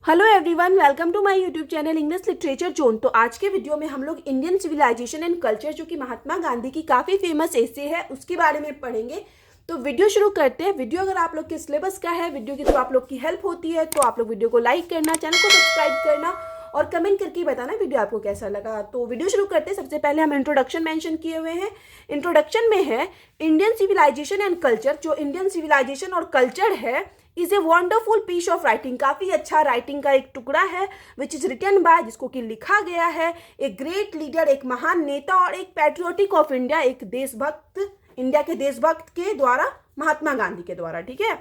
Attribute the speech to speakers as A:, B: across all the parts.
A: Hello everyone, welcome to my YouTube channel English literature zone. तो आज के video में हम लोग इंडियन सिविलाइजेशन एंड कल्चर, जो कि महात्मा गांधी की काफ़ी फेमस एसे है, उसके बारे में पढ़ेंगे। तो वीडियो शुरू करते हैं। वीडियो अगर आप लोग के सिलेबस का है, वीडियो की तो आप लोग की हेल्प होती है, तो आप लोग वीडियो को लाइक करना, चैनल को सब्सक्राइब करना और कमेंट करके बताना वीडियो आपको कैसा लगा। तो वीडियो शुरू करते हैं। सबसे पहले हम इंट्रोडक्शन मेंशन किए हुए हैं। इंट्रोडक्शन में है इंडियन सिविलाइजेशन एंड कल्चर। जो इंडियन सिविलाइजेशन और कल्चर है is a wonderful piece of writing. काफ़ी अच्छा राइटिंग का एक टुकड़ा है विच इज रिटन बाय, जिसको कि लिखा गया है एक ग्रेट लीडर, एक महान नेता और एक पैट्रियोटिक ऑफ इंडिया, एक देशभक्त, इंडिया के देशभक्त के द्वारा, महात्मा गांधी के द्वारा। ठीक है।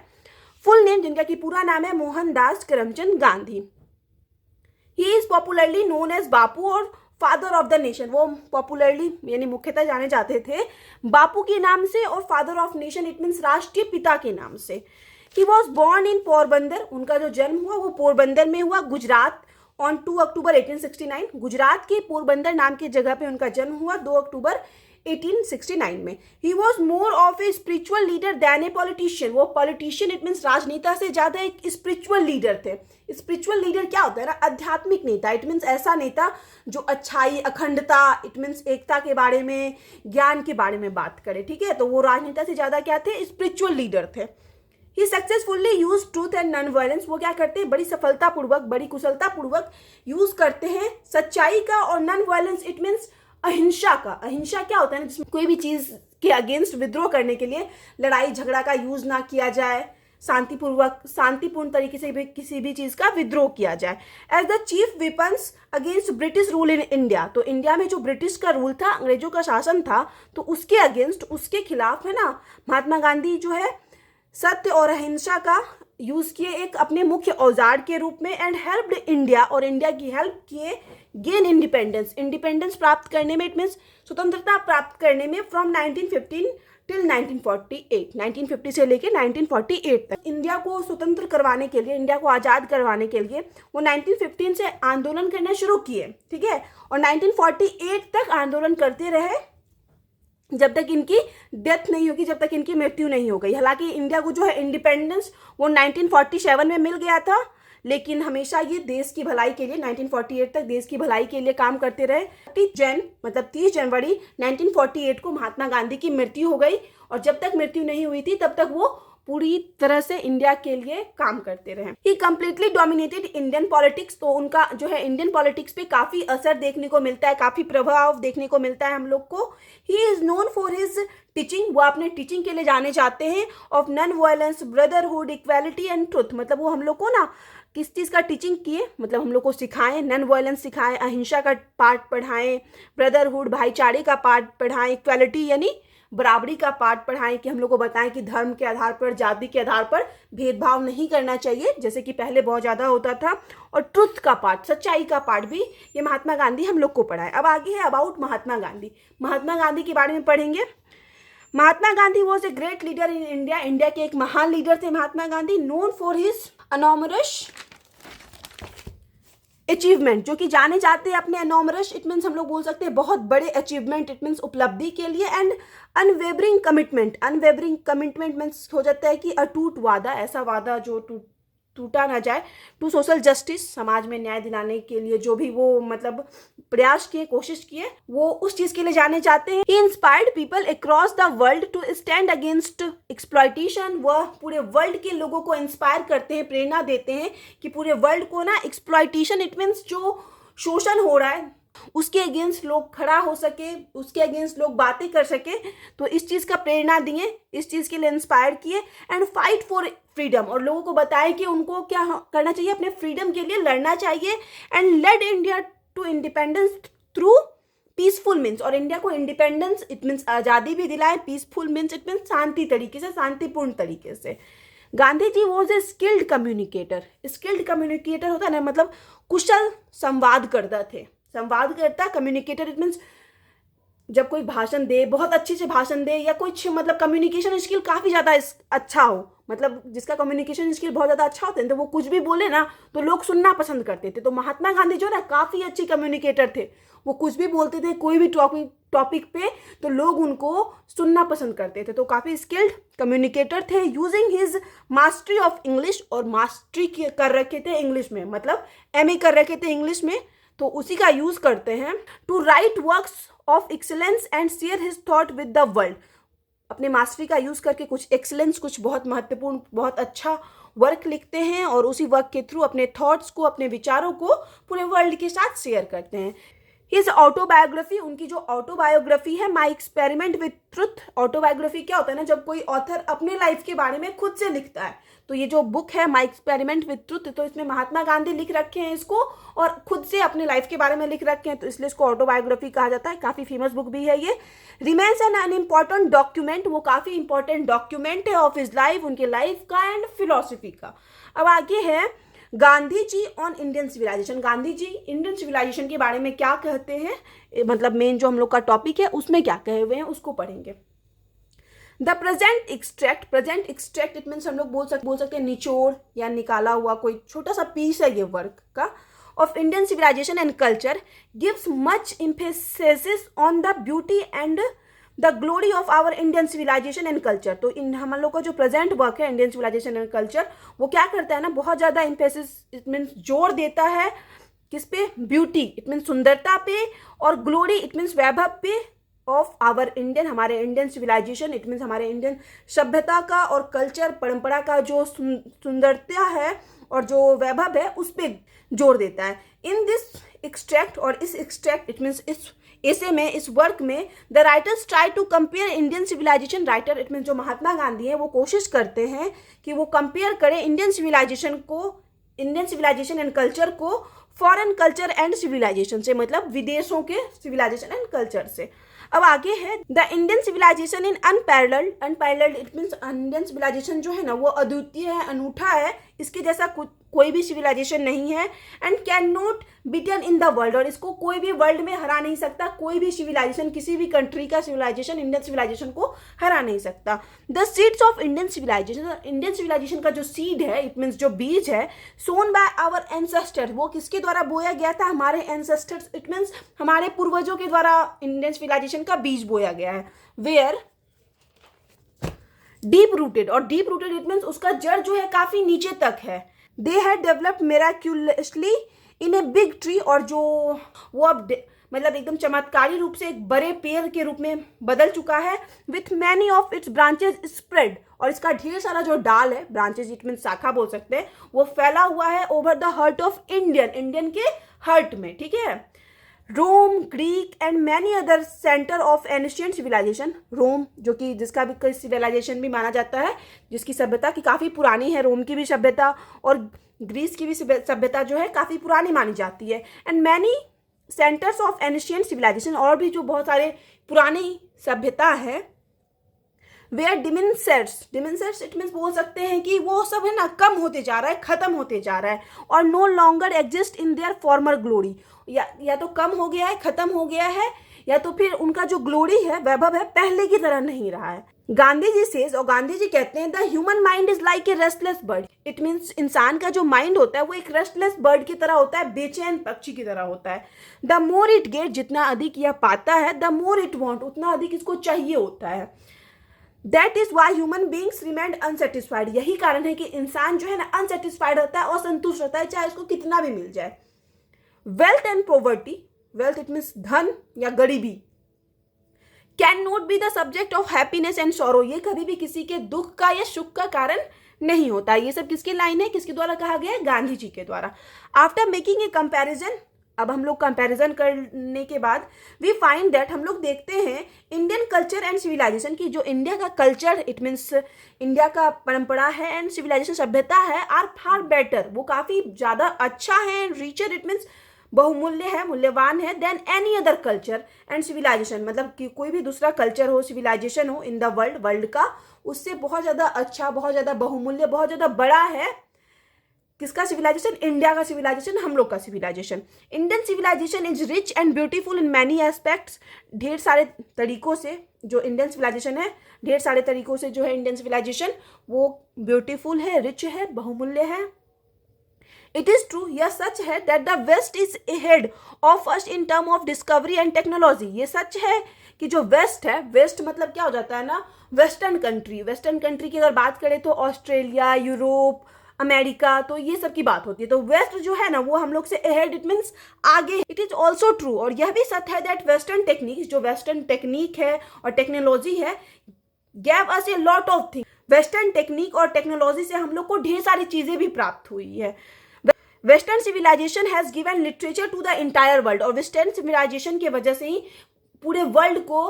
A: फुल नेम, जिनका कि पूरा नाम है Mohandas Karamchand Gandhi. He is popularly known as Bapu और फादर ऑफ द नेशन। वो पॉपुलरली यानी मुख्यतः जाने जाते थे बापू के नाम से और father of nation it means राष्ट्रीय पिता के नाम से। He was born in Porbandar. उनका जो जन्म हुआ वो पोरबंदर में हुआ, गुजरात, ऑन 2 अक्टूबर 1869। गुजरात के पोरबंदर नाम की जगह पे उनका जन्म हुआ 2 अक्टूबर 1869 में। He was more of a spiritual leader than a politician. वो पॉलिटिशियन इट मीन्स राजनेता से ज्यादा एक स्पिरिचुअल लीडर थे। स्पिरिचुअल लीडर क्या होता है ना, आध्यात्मिक नेता। इट मीन्स ऐसा नेता जो अच्छाई, अखंडता, इट मीन्स एकता के बारे में, ज्ञान के बारे में बात करे। ठीक है। तो वो राजनेता से ज्यादा क्या थे, स्पिरिचुअल लीडर थे। He successfully use truth and non violence. वो क्या करते हैं, बड़ी सफलतापूर्वक, बड़ी कुशलतापूर्वक यूज करते हैं सच्चाई का और नॉन वायलेंस इट मीन्स अहिंसा का। अहिंसा क्या होता है ना, जिसमें कोई भी चीज के अगेंस्ट विद्रोह करने के लिए लड़ाई झगड़ा का यूज ना किया जाए, शांतिपूर्वक, शांतिपूर्ण तरीके से भी किसी भी चीज का विद्रोह किया जाए। As the chief weapons against British rule in India. तो इंडिया में जो ब्रिटिश का रूल था, अंग्रेजों का शासन था, तो उसके अगेंस्ट, उसके खिलाफ है ना, महात्मा गांधी जो है सत्य और अहिंसा का यूज किए एक अपने मुख्य औजार के रूप में। एंड हेल्प्ड इंडिया, और इंडिया की हेल्प किए गेन इंडिपेंडेंस। इंडिपेंडेंस प्राप्त करने में इट मीन्स स्वतंत्रता प्राप्त करने में फ्रॉम 1915 टिल 1948। 1950 से लेके 1948 तक इंडिया को स्वतंत्र करवाने के लिए, इंडिया को आज़ाद करवाने के लिए वो 1915 से आंदोलन करना शुरू किए। ठीक है। और 1948 तक आंदोलन करते रहे, जब तक इनकी डेथ नहीं होगी, जब तक इनकी मृत्यु नहीं हो गई। हालांकि इंडिया को जो है इंडिपेंडेंस वो 1947 में मिल गया था, लेकिन हमेशा ये देश की भलाई के लिए 1948 तक देश की भलाई के लिए काम करते रहे। 30 जनवरी 1948 को महात्मा गांधी की मृत्यु हो गई, और जब तक मृत्यु नहीं हुई थी तब तक वो पूरी तरह से इंडिया के लिए काम करते रहे। ही कंप्लीटली डोमिनेटेड इंडियन पॉलिटिक्स। तो उनका जो है इंडियन पॉलिटिक्स पे काफी असर देखने को मिलता है, काफी प्रभाव देखने को मिलता है हम लोग को। He is known for his teaching. वो अपने टीचिंग के लिए जाने जाते हैं of non violence, brotherhood, equality and truth. मतलब वो हम लोग को ना किस चीज़ का टीचिंग किए, मतलब हम लोग को सिखाएं, नॉन वायलेंस सिखाएं, अहिंसा का पार्ट पढ़ाएं, ब्रदरहुड भाईचारे का पार्ट पढ़ाएं, इक्वालिटी यानी बराबरी का पार्ट पढ़ाएं, कि हम लोग को बताएं कि धर्म के आधार पर, जाति के आधार पर भेदभाव नहीं करना चाहिए, जैसे कि पहले बहुत ज़्यादा होता था। और ट्रुथ का पार्ट, सच्चाई का पार्ट भी ये महात्मा गांधी हम लोग को पढ़ाए। अब आगे है अबाउट महात्मा गांधी। महात्मा गांधी के बारे में पढ़ेंगे। Mahatma Gandhi was a great leader in India. India के एक महान लीडर थे Mahatma Gandhi. Known for his enormous achievement, जो कि जाने जाते हैं अपने अनॉमरस इट मीन्स हम लोग बोल सकते हैं बहुत बड़े अचीवमेंट, इट मीन्स उपलब्धि के लिए। And unwavering commitment. Unwavering commitment means हो जाता है कि अटूट वादा, ऐसा वादा जो टूटा ना जाए। टू सोशल जस्टिस, समाज में न्याय दिलाने के लिए जो भी वो मतलब प्रयास किए, कोशिश किए, वो उस चीज के लिए जाने जाते हैं। He inspired people across the world to stand against exploitation. वह पूरे वर्ल्ड के लोगों को इंस्पायर करते हैं, प्रेरणा देते हैं कि पूरे वर्ल्ड को ना एक्सप्लॉयटेशन इट मीन्स जो शोषण हो रहा है उसके अगेंस्ट लोग खड़ा हो सके, उसके अगेंस्ट लोग बातें कर सके। तो इस चीज़ का प्रेरणा दिए, इस चीज़ के लिए इंस्पायर किए। एंड फाइट फॉर फ्रीडम, और लोगों को बताए कि उनको क्या करना चाहिए, अपने फ्रीडम के लिए लड़ना चाहिए। And led India to independence through peaceful means, और इंडिया को इंडिपेंडेंस इट मीन्स आज़ादी भी दिलाए, पीसफुल मीन्स इट मीन्स शांति तरीके से, शांतिपूर्ण तरीके से। Gandhi ji was a skilled communicator. Skilled communicator होता है ना, मतलब कुशल संवादकर्ता थे, संवादकर्ता, कम्युनिकेटर इट मीन्स जब कोई भाषण दे, बहुत अच्छे से भाषण दे, या कुछ मतलब कम्युनिकेशन स्किल काफ़ी ज़्यादा अच्छा हो, मतलब जिसका कम्युनिकेशन स्किल बहुत ज़्यादा अच्छा होता है, तो वो कुछ भी बोले ना तो लोग सुनना पसंद करते थे। तो महात्मा गांधी जो ना काफ़ी अच्छे कम्युनिकेटर थे, वो कुछ भी बोलते थे कोई भी टॉपिक पे, तो लोग उनको सुनना पसंद करते थे। तो काफ़ी स्किल्ड कम्युनिकेटर थे, using his mastery of English, और मास्टरी कर रखे थे इंग्लिश में, मतलब MA कर रखे थे इंग्लिश में, तो उसी का यूज़ करते हैं to write works of excellence and share his thought with the world. अपने मास्टरी का यूज़ करके कुछ एक्सेलेंस, कुछ बहुत महत्वपूर्ण, बहुत अच्छा वर्क लिखते हैं, और उसी वर्क के थ्रू अपने थॉट्स को, अपने विचारों को पूरे वर्ल्ड के साथ शेयर करते हैं। हिज ऑटोबायोग्राफी, उनकी जो ऑटोबायोग्राफी है, my experiment with truth. Autobiography क्या होता है ना, जब कोई ऑथर अपने लाइफ के बारे में खुद से लिखता है, तो ये जो बुक है माई एक्सपेरिमेंट विथ ट्रुथ, तो इसमें महात्मा गांधी लिख रखे हैं इसको, और खुद से अपने लाइफ के बारे में लिख रखे हैं, तो इसलिए इसको ऑटोबायोग्राफी कहा जाता है। काफ़ी फेमस बुक भी है ये। रिमेन्स एन इम्पॉर्टेंट डॉक्यूमेंट, वो काफ़ी इंपॉर्टेंट डॉक्यूमेंट है ऑफ हिज लाइफ, उनके लाइफ का एंड फिलोसफी का। अब आगे है Gandhi ji on Indian civilisation. Gandhi ji Indian civilisation के बारे में क्या कहते हैं, मतलब मेन जो हम लोग का टॉपिक है उसमें क्या कहे हुए हैं उसको पढ़ेंगे। The present extract it means हम लोग बोल सकते हैं निचोड़ या निकाला हुआ कोई छोटा सा पीस है ये वर्क का, of Indian civilization and culture, gives much emphasis on the beauty and the glory of our Indian civilization and culture. तो इन हम लोग का जो प्रेजेंट वर्क है इंडियन सिविलाइजेशन एंड कल्चर, वो क्या करता है ना, बहुत ज़्यादा एम्फेसिस इट मीन्स जोर देता है किस पे, ब्यूटी इट मीन्स सुंदरता पे, और ग्लोरी इट मीन्स वैभव पे, ऑफ आवर इंडियन, हमारे इंडियन सिविलाइजेशन इट मीन्स हमारे इंडियन सभ्यता का और कल्चर परंपरा का जो सुंदरता है और जो वैभव है उस पर जोर देता है। इन दिस एक्सट्रैक्ट, और इस एक्सट्रैक्ट इट मीन्स इस ऐसे में, इस वर्क में, the writers try to compare Indian civilization, writer it mean जो महात्मा गांधी है वो कोशिश करते हैं कि वो कंपेयर करें इंडियन सिविलाइजेशन को, इंडियन सिविलाइजेशन एंड कल्चर को फॉरेन कल्चर एंड सिविलाइजेशन से, मतलब विदेशों के सिविलाइजेशन एंड कल्चर से। अब आगे है the Indian civilization in unparalleled. Unparalleled it means Indian civilization जो है ना वो अद्वितीय है, अनूठा है, इसके जैसा कोई भी सिविलाइजेशन नहीं है, and can not beaten in the world, और इसको कोई भी वर्ल्ड में हरा नहीं सकता, कोई भी सिविलाइजेशन, किसी भी कंट्री का सिविलाइजेशन इंडियन सिविलाइजेशन को हरा नहीं सकता। The seeds of Indian civilization, Indian civilization का जो सीड है इट मीन्स जो बीज है, सोन बाय आवर एंसेस्टर्स, वो किसके द्वारा बोया गया था, हमारे एंसेस्टर्स इट मीन्स हमारे पूर्वजों के द्वारा इंडियन सिविलाइजेशन का बीज बोया गया है। वेयर डीप रूटेड, और डीप रूटेड इट मीन्स उसका जड़ जो है काफी नीचे तक है। They had developed miraculously in a big tree, और जो वो अब मतलब एकदम चमत्कारी रूप से एक बड़े पेड़ के रूप में बदल चुका है। With many of its branches spread, और इसका ढेर सारा जो डाल है, ब्रांचेज इट मीन शाखा बोल सकते हैं, वो फैला हुआ है over the heart of Indian के हर्ट में, ठीक है। Rome, Greek and many other center of ancient civilization. Rome जो कि जिसका भी कोई सिविलाइजेशन भी माना जाता है, जिसकी सभ्यता की काफ़ी पुरानी है, रोम की भी सभ्यता और ग्रीस की भी सभ्यता जो है काफ़ी पुरानी मानी जाती है। And many centres of ancient civilization, और भी जो बहुत सारे पुरानी सभ्यता है। वेयर डिमिनिशर्स इट मीन्स बोल सकते हैं कि वो सब है ना कम होते जा रहा है, खत्म होते जा रहा है, और no longer exist in their former glory, या तो कम हो गया है, खत्म हो गया है, या तो फिर उनका जो ग्लोरी है, वैभव है, पहले की तरह नहीं रहा है। गांधी जी सेज, और गांधी जी कहते हैं, the human mind is like a restless bird. It means इंसान का जो माइंड होता है वो एक रेस्टलेस बर्ड की तरह होता है, बेचैन पक्षी की तरह होता है। द मोर इट गेट, जितना अधिक यह पाता है, द मोर इट वॉन्ट, उतना अधिक इसको चाहिए होता है। That is why human beings remained unsatisfied, यही कारण है कि इंसान जो है ना अनसेटिस्फाइड रहता है, असंतुष्ट रहता है, चाहे उसको कितना भी मिल जाए। Wealth and poverty, wealth it means धन या गरीबी, can not be the subject of happiness and sorrow, ये कभी भी किसी के दुख का या सुख का कारण नहीं होता। ये सब किसकी लाइन है, किसके द्वारा कहा गया है, गांधी जी के द्वारा। आफ्टर मेकिंग ए कंपैरिजन, अब हम लोग कंपैरिजन करने के बाद वी फाइंड दैट, हम लोग देखते हैं इंडियन कल्चर एंड सिविलाइजेशन की, जो इंडिया का कल्चर इट मीन्स इंडिया का परंपरा है एंड सिविलाइजेशन सभ्यता है, आर फार बेटर, वो काफ़ी ज़्यादा अच्छा है, रिचर इट मीन्स बहुमूल्य है, मूल्यवान है, then any other culture and civilization, मतलब कि कोई भी दूसरा कल्चर हो, सिविलाइजेशन हो इन द वर्ल्ड का, उससे बहुत ज़्यादा अच्छा, बहुत ज़्यादा बहुमूल्य, बहुत ज़्यादा बड़ा है किसका सिविलाइजेशन? इंडिया का सिविलाइजेशन, हम लोग का civilization. Indian civilization is rich and beautiful in many aspects. ढेर सारे तरीकों से जो इंडियन सिविलाइजेशन है, ढेर सारे तरीकों से जो है इंडियन सिविलाइजेशन वो ब्यूटीफुल है, रिच है, बहुमूल्य है। इट इज ट्रू, यह सच है, that the west is ahead of us in term of discovery and technology. ये सच है कि जो वेस्ट है, वेस्ट मतलब क्या हो जाता है ना, वेस्टर्न कंट्री। वेस्टर्न कंट्री की अगर बात करें तो ऑस्ट्रेलिया, यूरोप, अमेरिका, तो ये सब की बात होती है। तो वेस्ट जो है ना वो हम लोग से अहेड, इट मीन्स आगे। इट इज ऑल्सो ट्रू, और यह भी सत्य है, दैट वेस्टर्न टेक्निक, जो वेस्टर्न टेक्निक है और टेक्नोलॉजी है, gave us a lot of thing. Western technique और टेक्नोलॉजी से हम लोग को ढेर सारी चीजें भी प्राप्त हुई है। Western civilization has given literature to the entire world, और वेस्टर्न सिविलाइजेशन की वजह से ही पूरे वर्ल्ड को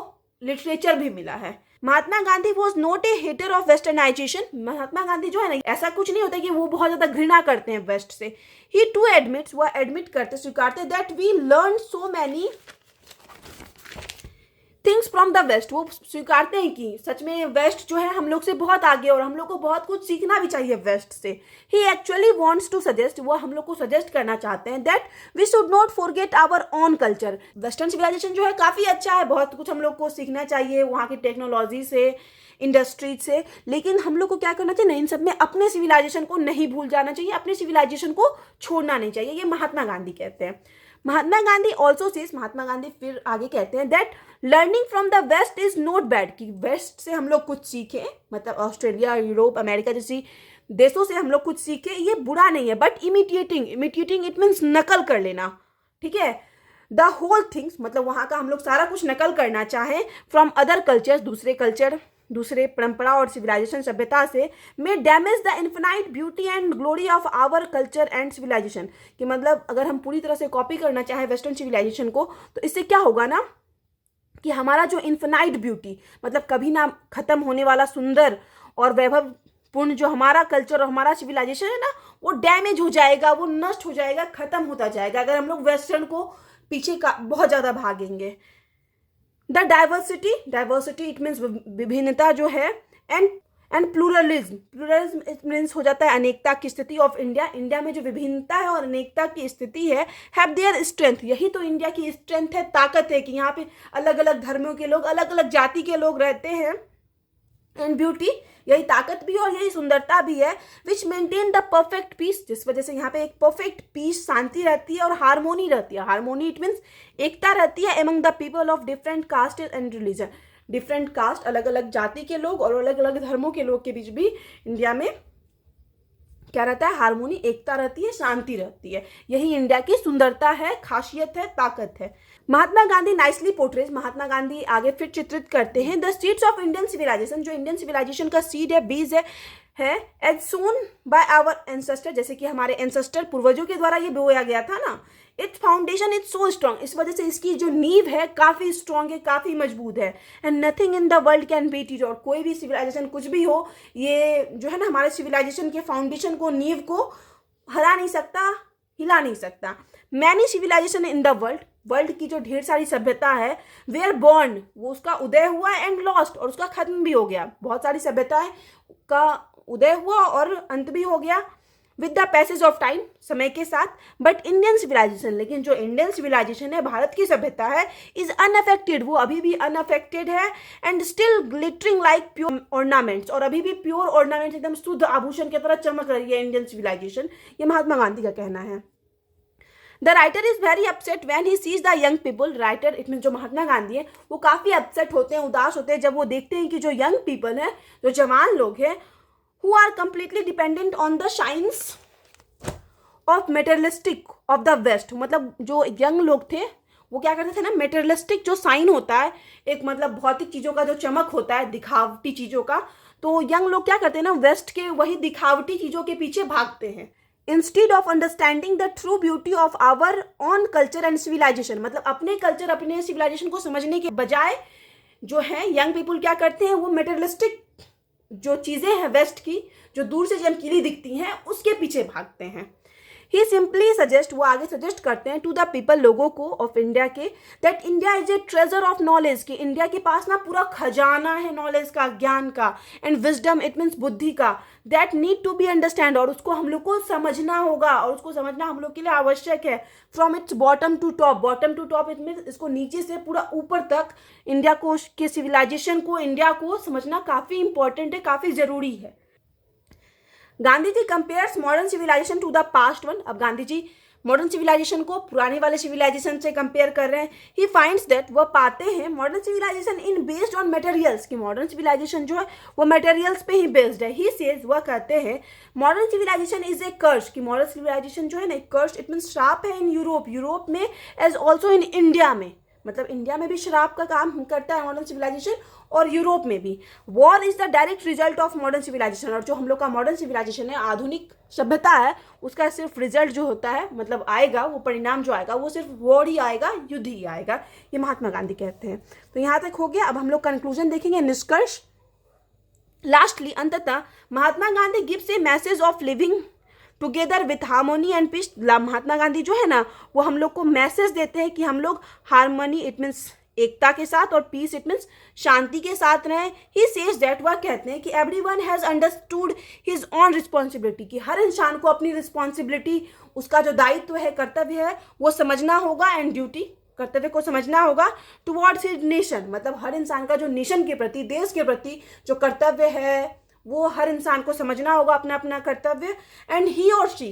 A: लिटरेचर भी मिला है। Mahatma Gandhi was not a hater of westernization. Mahatma Gandhi जो है ना, ऐसा कुछ नहीं होता कि वो बहुत ज्यादा घृणा करते हैं वेस्ट से। ही टू एडमिट्स, वह एडमिट करते, स्वीकारते, that we learn so many things from the west. वो स्वीकारते हैं कि सच में वेस्ट जो है हम लोग से बहुत आगे, और हम लोग को बहुत कुछ सीखना भी चाहिए वेस्ट से। He actually wants to suggest, वो हम लोग को सजेस्ट करना चाहते हैं, that we should not forget our own culture. Western civilization जो है काफ़ी अच्छा है, बहुत कुछ हम लोग को सीखना चाहिए वहाँ की टेक्नोलॉजी से, इंडस्ट्रीज से, लेकिन हम लोग को क्या करना चाहिए ना, इन सब में अपने सिविलाइजेशन को नहीं भूल जाना चाहिए, अपने सिविलाइजेशन को छोड़ना नहीं चाहिए। ये महात्मा गांधी कहते हैं। महात्मा गांधी ऑल्सो सेज, महात्मा गांधी फिर आगे कहते हैं, that learning from the west is not bad, कि वेस्ट से हम लोग कुछ सीखें, मतलब ऑस्ट्रेलिया, यूरोप, अमेरिका जैसी देशों से हम लोग कुछ सीखें, ये बुरा नहीं है। बट इमिटेटिंग इट मीन्स नकल कर लेना, ठीक है। द होल थिंग्स, मतलब वहाँ का हम लोग सारा कुछ नकल करना चाहें फ्रॉम अदर कल्चर्स, दूसरे कल्चर, दूसरे परंपरा और सिविलाइजेशन, सभ्यता से, में damage the infinite beauty and glory of our culture and civilization. कि मतलब अगर हम पूरी तरह से कॉपी करना चाहें वेस्टर्न सिविलाइजेशन को, तो इससे क्या होगा ना कि हमारा जो इन्फिनाइट ब्यूटी, मतलब कभी ना खत्म होने वाला सुंदर और वैभवपूर्ण जो हमारा कल्चर और हमारा सिविलाइजेशन है ना, वो डैमेज हो जाएगा, वो नष्ट हो जाएगा, खत्म होता जाएगा, अगर हम लोग वेस्टर्न को पीछे का बहुत ज़्यादा भागेंगे। द डाइवर्सिटी इट मीन्स विभिन्नता जो है, एंड प्लूरलिज्म इट मीन्स हो जाता है अनेकता की स्थिति ऑफ इंडिया। इंडिया में जो विभिन्नता है और अनेकता की स्थिति है, हैव देयर स्ट्रेंथ, यही तो इंडिया की स्ट्रेंथ है, ताकत है, कि यहाँ पे अलग अलग धर्मों के लोग, अलग अलग जाति के लोग रहते हैं। एंड ब्यूटी, यही ताकत भी और यही सुंदरता भी है, विच मेंटेन द परफेक्ट पीस, जिस वजह से यहाँ पे एक परफेक्ट पीस, शांति रहती है और हारमोनी रहती है। हारमोनी इट मीन्स एकता रहती है among the people of different caste and religion. Different caste, अलग अलग जाति के लोग और अलग अलग धर्मों के लोग के बीच भी इंडिया में क्या रहता है, हारमोनी, एकता रहती है, शांति रहती है। यही इंडिया की सुंदरता है, खासियत है, ताकत है। महात्मा गांधी नाइसली पोर्ट्रेज, महात्मा गांधी आगे फिर चित्रित करते हैं, the seeds of Indian civilization, जो इंडियन सिविलाइजेशन का सीड है, बीज है as sown by our ancestor, जैसे कि हमारे एंसेस्टर, पूर्वजों के द्वारा ये बोया गया था ना। It's foundation is so strong, इस वजह से इसकी जो नींव है काफ़ी स्ट्रॉन्ग है, काफ़ी मजबूत है। And nothing in the world can beat it, और कोई भी सिविलाइजेशन कुछ भी हो, ये जो है ना हमारे सिविलाइजेशन के फाउंडेशन को, नींव को हरा नहीं सकता, हिला नहीं सकता। Many civilization in the world की जो ढेर सारी सभ्यता है, वेयर बॉर्न, वो उसका उदय हुआ, एंड लॉस्ट, और उसका खत्म भी हो गया। बहुत सारी सभ्यताएं का उदय हुआ और अंत भी हो गया with the passage of time, समय के साथ। बट इंडियन सिविलाइजेशन, लेकिन जो इंडियन सिविलाइजेशन है, भारत की सभ्यता है, इज अनअफेक्टेड, वो अभी भी अनअफेक्टेड है, and still glittering like pure ornaments, और अभी भी प्योर ऑर्नामेंट्स, एकदम शुद्ध आभूषण की तरह चमक रही है इंडियन सिविलाइजेशन। ये महात्मा गांधी का कहना है। The writer is very upset when he sees the young people, writer it mean जो महात्मा गांधी है, वो काफ़ी अपसेट होते हैं, उदास होते हैं, जब वो देखते हैं कि जो यंग पीपल है, जो जवान लोग हैं, who are completely dependent on the shines of materialistic of the west, मतलब जो यंग लोग थे वो क्या करते थे ना, मेटेरियलिस्टिक जो साइन होता है, एक मतलब भौतिक चीज़ों का जो चमक होता है, दिखावटी चीज़ों का, तो यंग लोग क्या करते हैं ना, वेस्ट के वही दिखावटी चीज़ों के पीछे भागते हैं। Instead of understanding the true beauty of our own culture and civilization, मतलब अपने कल्चर, अपने सिविलाइजेशन को समझने के बजाय जो है यंग पीपल क्या करते हैं, वो मेटेरियलिस्टिक जो चीज़ें हैं वेस्ट की, जो दूर से चमकीली दिखती हैं, उसके पीछे भागते हैं। ही सिंपली सजेस्ट, वो आगे सजेस्ट करते हैं टू द पीपल, लोगों को ऑफ इंडिया के, that India is a treasure of knowledge, कि इंडिया के पास ना पूरा खजाना है नॉलेज का, ज्ञान का, एंड विजडम इट मीन्स बुद्धि का, that need to be understand, और उसको हम लोग को समझना होगा, और उसको समझना हम लोग के लिए आवश्यक है। From its bottom to top, bottom to top it means इसको नीचे से पूरा ऊपर तक इंडिया को, के सिविलाइजेशन को, इंडिया को समझना काफ़ी इंपॉर्टेंट है, काफ़ी ज़रूरी है। Gandhi ji compares modern civilization to the past one. अब गांधी जी मॉडर्न सिविलाइजेशन को पुराने वाले सिविलाइजेशन से कंपेयर कर रहे हैं। ही फाइंड्स दैट, वह पाते हैं modern civilization in based on materials, की मॉडर्न सिविलाइजेशन जो है वो मटेरियल्स पे ही बेस्ड है। ही सेज, वह कहते हैं मॉडर्न सिविलाइजेशन इज ए कर्स, की मॉडर्न सिविलाइजेशन जो है ना कर्स इट मीन्स श्राप है इन यूरोप, यूरोप में एज ऑल्सो इन इंडिया में, मतलब इंडिया में भी श्राप का काम करता है मॉडर्न सिविलाइजेशन और यूरोप में भी। War is the direct result of modern civilization, और जो हम लोग का मॉडर्न सिविलाइजेशन है, आधुनिक सभ्यता है, उसका सिर्फ रिजल्ट जो होता है, मतलब आएगा वो परिणाम जो आएगा वो सिर्फ वॉर ही आएगा, युद्ध ही आएगा, ये महात्मा गांधी कहते हैं। तो यहाँ तक हो गया। अब हम लोग कंक्लूजन देखेंगे, निष्कर्ष। लास्टली, अंततः Mahatma Gandhi gives a message of living together with harmony and peace. Mahatma Gandhi जो है ना वो हम लोग को मैसेज देते हैं कि हम लोग हार्मोनी इट मीन्स एकता के साथ, और पीस इट मीन्स शांति के साथ रहें। ही सेज दैट, वह कहते हैं कि everyone has understood his on responsibility, कि हर इंसान को अपनी रिस्पॉन्सिबिलिटी, उसका जो दायित्व है, कर्तव्य है, वो समझना होगा, एंड ड्यूटी, कर्तव्य को समझना होगा, टुवर्ड्स हिज नेशन, मतलब हर इंसान का जो नेशन के प्रति, देश के प्रति जो कर्तव्य है वो हर इंसान को समझना होगा, अपना अपना कर्तव्य। एंड ही और शी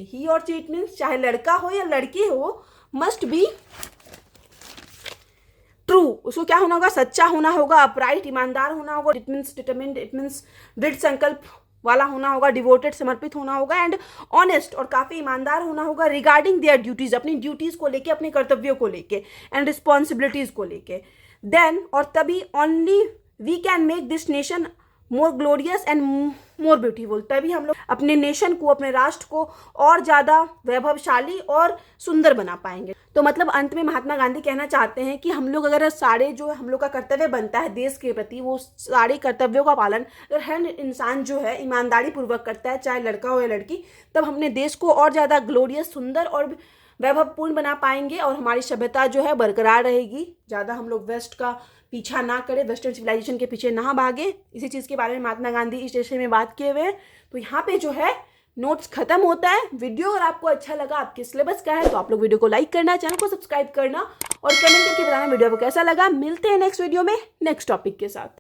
A: इट मीन्स चाहे लड़का हो या लड़की हो, मस्ट बी ट्रू, उसको क्या होना होगा, सच्चा होना होगा, अपराइट, ईमानदार होना होगा, it means determined, it means दृढ़ संकल्प वाला होना होगा, डिवोटेड, समर्पित होना होगा, एंड ऑनेस्ट, और काफ़ी ईमानदार होना होगा, रिगार्डिंग देयर ड्यूटीज़, अपनी ड्यूटीज़ को लेके, अपने कर्तव्यों को लेके, एंड रिस्पॉन्सिबिलिटीज़ को लेके। देन, और तभी only we can make this nation more glorious and more beautiful, तभी हम लोग अपने नेशन को, अपने राष्ट्र को और ज़्यादा वैभवशाली और सुंदर बना पाएंगे। तो मतलब अंत में महात्मा गांधी कहना चाहते हैं कि हम लोग अगर सारे जो हम लोग का कर्तव्य बनता है देश के प्रति, वो सारे कर्तव्यों का पालन अगर हर इंसान जो है ईमानदारी पूर्वक करता है, चाहे लड़का हो या लड़की, तब हमने देश को और ज़्यादा ग्लोरियस, सुंदर और वैभवपूर्ण बना पाएंगे, और हमारी सभ्यता जो है बरकरार रहेगी। ज़्यादा हम लोग वेस्ट का पीछा ना करें, वेस्टर्न सिविलाइजेशन के पीछे ना भागे। इसी चीज़ के बारे में महात्मा गांधी इस विषय में बात किए हुए हैं। तो यहाँ पे जो है नोट्स खत्म होता है। वीडियो अगर आपको अच्छा लगा, आपके सिलेबस का है, तो आप लोग वीडियो को लाइक करना, चैनल को सब्सक्राइब करना और कमेंट करके बताना वीडियो को कैसा लगा। मिलते हैं नेक्स्ट वीडियो में नेक्स्ट टॉपिक के साथ।